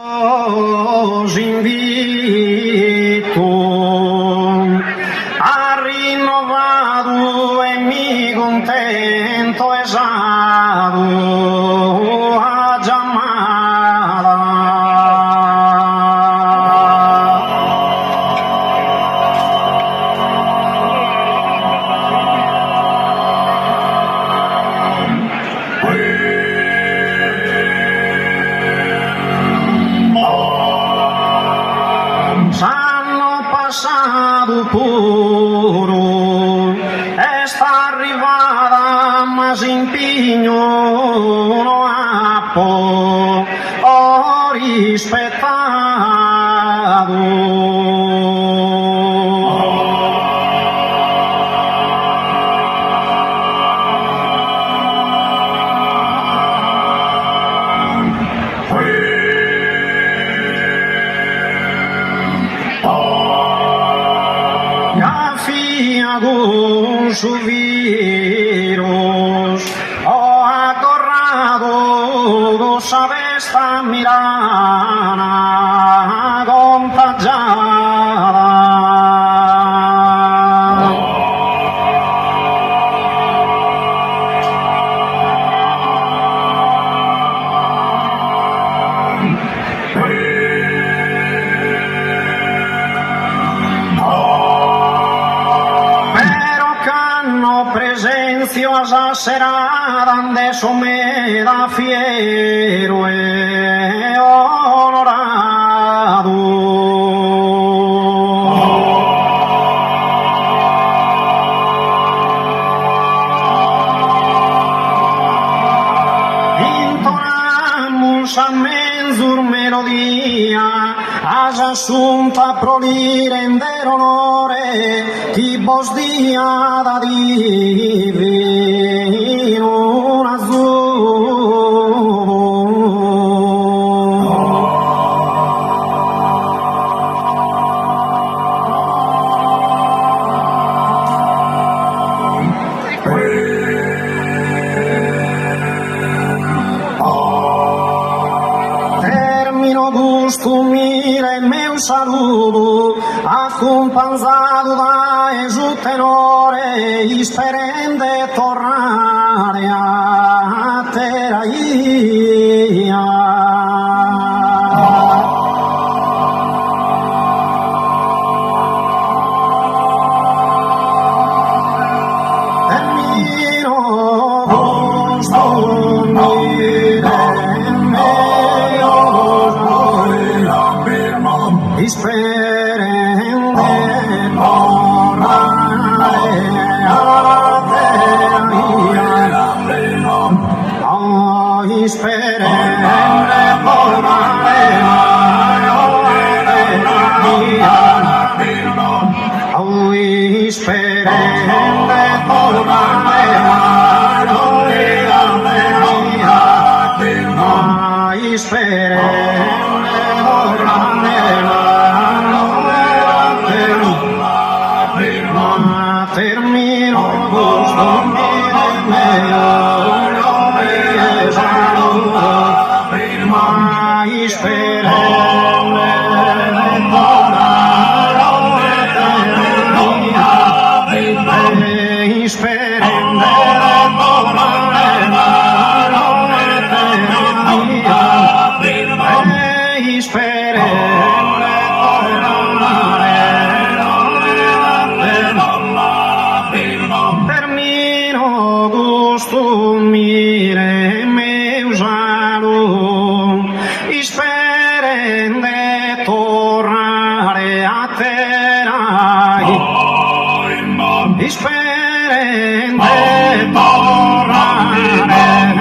Os invito a rinnovado e mi contento esado a chiamare. S'hanno passato puro e sta arrivata ma si impignano a po' ho con su virus ho acorrado dos esta mirana contagiada. Presencio esagerada de someda fiero e honorado. Intonamos a menzur melodía, as asunta pro render onore, chi vos dia da divino azzurro. Termino costumire meu saludo accompagnato da esultenore sperende tornare a Teraia. Termino costumire sperende tornare a Teraia. Oh, sperende tornare a Teraia. Oh, sperende tornare a Teraia. Oh, sperende tornare termino costumire meo mai sperende tornare sperende termino costumire meu saludo sperende tornare a Teraia. Sperende tornare